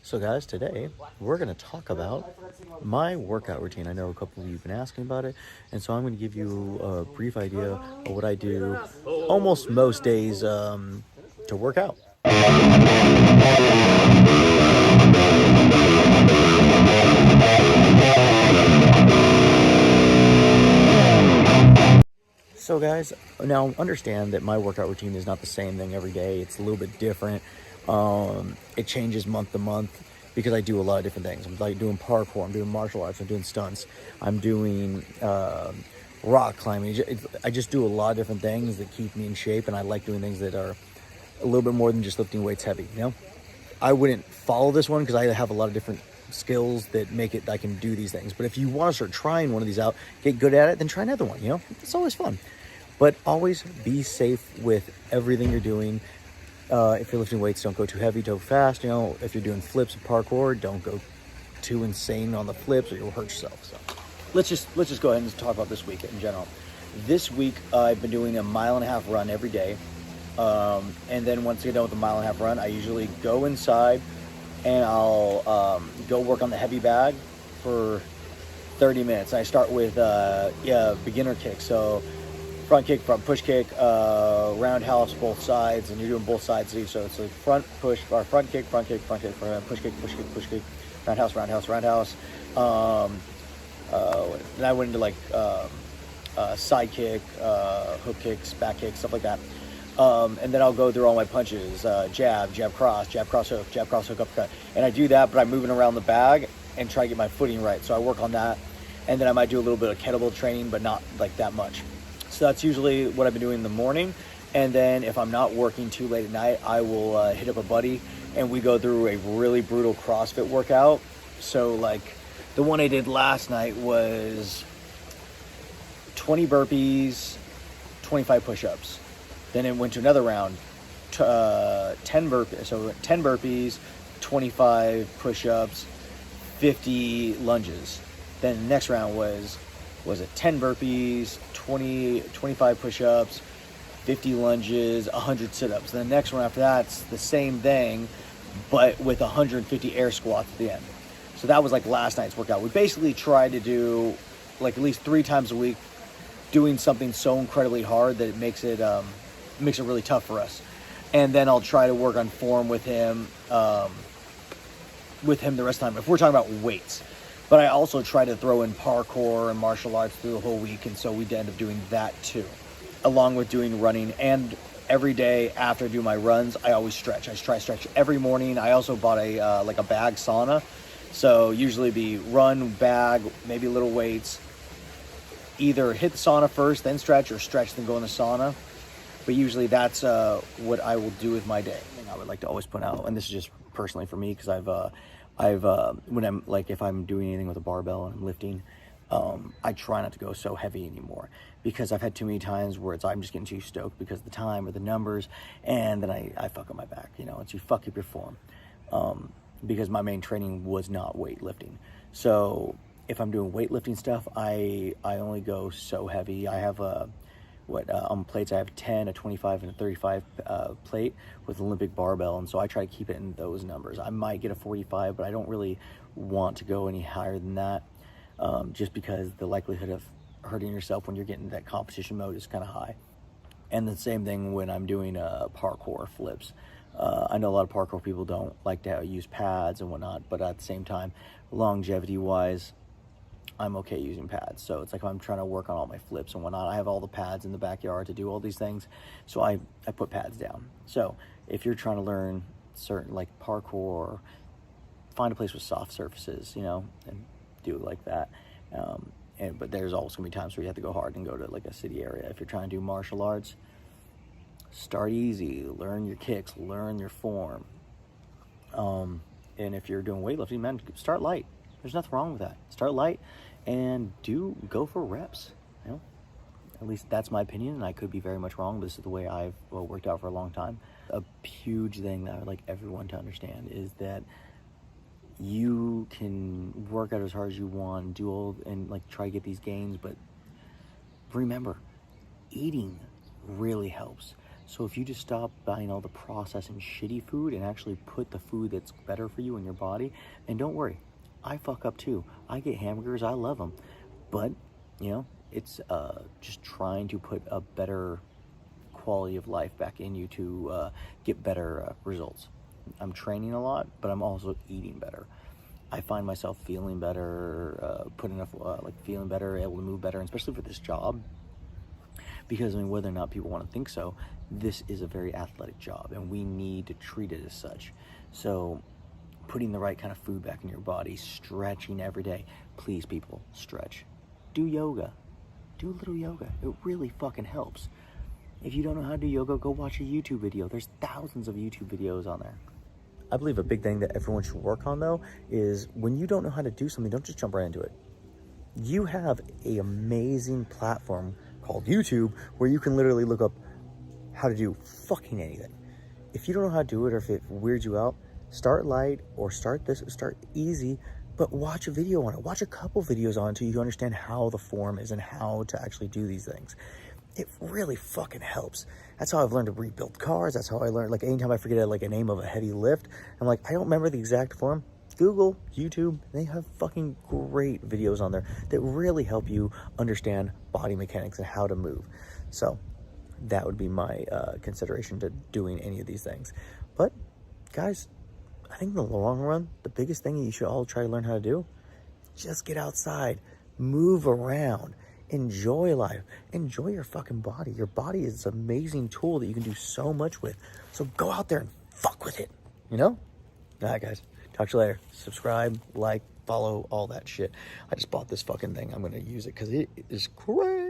So guys, today we're going to talk about my workout routine. I know a couple of you have been asking about it, and so I'm going to give you a brief idea of what I do almost most days to work out. So guys, now understand that my workout routine is not the same thing every day. It's a little bit different. It changes month to month because I do a lot of different things. I'm like doing parkour, I'm doing martial arts, I'm doing stunts, I'm doing rock climbing. I just do a lot of different things that keep me in shape, and I like doing things that are a little bit more than just lifting weights heavy. I wouldn't follow this one because I have a lot of different skills that make it I can do these things. But if you want to start trying one of these out, get good at it, then try another one. It's always fun. But always be safe with everything you're doing. If you're lifting weights, don't go too heavy, too fast. If you're doing flips and parkour, don't go too insane on the flips or you'll hurt yourself. So let's just go ahead and talk about this week in general. This week I've been doing a 1.5 mile run every day. And then once I get done with the 1.5 mile run, I usually go inside and I'll go work on the heavy bag for 30 minutes. I start with beginner kick. So front kick, front push kick, roundhouse both sides, and you're doing both sides. So it's a front push, or front kick, front kick, front kick, push kick, push kick, push kick, roundhouse, roundhouse, roundhouse. Then I went into side kick, hook kicks, back kicks, stuff like that. And then I'll go through all my punches, jab, cross, hook, uppercut. And I do that, but I'm moving around the bag and try to get my footing right. So I work on that. And then I might do a little bit of kettlebell training, but not like that much. So that's usually what I've been doing in the morning. And then if I'm not working too late at night, I will hit up a buddy and we go through a really brutal CrossFit workout. So the one I did last night was 20 burpees, 25 push-ups. Then it went to another round, 10 burpees. So 10 burpees, 25 push-ups, 50 lunges. Then the next round was it 10 burpees, 25 push-ups, 50 lunges, 100 sit-ups. Then the next one after that's the same thing, but with 150 air squats at the end. So that was last night's workout. We basically try to do at least 3 times a week, doing something so incredibly hard that it makes it really tough for us. And then I'll try to work on form with him the rest of the time, if we're talking about weights. But I also try to throw in parkour and martial arts through the whole week, and so we end up doing that too, along with doing running. And every day after I do my runs, I always stretch. I try to stretch every morning. I also bought a bag sauna, so usually be run, bag, maybe little weights. Either hit the sauna first, then stretch, or stretch, then go in the sauna. But usually that's what I will do with my day. And I would like to always point out, and this is just personally for me, because when I'm if I'm doing anything with a barbell and I'm lifting, I try not to go so heavy anymore, because I've had too many times where I'm just getting too stoked because of the time or the numbers, and then I fuck up my back. It's you fuck up your form, because my main training was not weightlifting. So if I'm doing weightlifting stuff, I only go so heavy. I have on plates, I have 10, a 25, and a 35 plate with Olympic barbell, and so I try to keep it in those numbers. I might get a 45, but I don't really want to go any higher than that, just because the likelihood of hurting yourself when you're getting that competition mode is kind of high. And the same thing when I'm doing parkour flips. I know a lot of parkour people don't like to use pads and whatnot, but at the same time, longevity-wise, I'm okay using pads. So it's if I'm trying to work on all my flips and whatnot, I have all the pads in the backyard to do all these things. So I put pads down. So if you're trying to learn certain parkour, find a place with soft surfaces, and do it like that. But there's always gonna be times where you have to go hard and go to a city area. If you're trying to do martial arts, start easy, learn your kicks, learn your form. And if you're doing weightlifting, man, start light. There's nothing wrong with that. Start light and go for reps. At least that's my opinion, and I could be very much wrong, but this is the way I've worked out for a long time. A huge thing that I would like everyone to understand is that you can work out as hard as you want, try to get these gains, but remember, eating really helps. So if you just stop buying all the processed and shitty food and actually put the food that's better for you in your body, and don't worry, I fuck up too. I get hamburgers, I love them. But, you know, it's just trying to put a better quality of life back in you to get better results. I'm training a lot, but I'm also eating better. I find myself feeling better, feeling better, able to move better, and especially for this job. Because, I mean, whether or not people want to think so, this is a very athletic job, and we need to treat it as such. So, putting the right kind of food back in your body, stretching every day. Please, people, stretch. Do yoga. Do a little yoga. It really fucking helps. If you don't know how to do yoga, go watch a YouTube video. There's thousands of YouTube videos on there. I believe a big thing that everyone should work on, though, is when you don't know how to do something, don't just jump right into it. You have an amazing platform called YouTube where you can literally look up how to do fucking anything. If you don't know how to do it, or if it weirds you out, start light or start easy, but watch a video on it. Watch a couple videos on it until you understand how the form is and how to actually do these things. It really fucking helps. That's how I've learned to rebuild cars. That's how I learned, like, anytime I forget a name of a heavy lift, I'm like, I don't remember the exact form. Google, YouTube, they have fucking great videos on there that really help you understand body mechanics and how to move. So that would be my consideration to doing any of these things. But guys, I think in the long run, the biggest thing you should all try to learn how to do, just get outside, move around, enjoy life, enjoy your fucking body. Your body is an amazing tool that you can do so much with. So go out there and fuck with it, you know? All right, guys. Talk to you later. Subscribe, like, follow, all that shit. I just bought this fucking thing. I'm going to use it because it is crazy.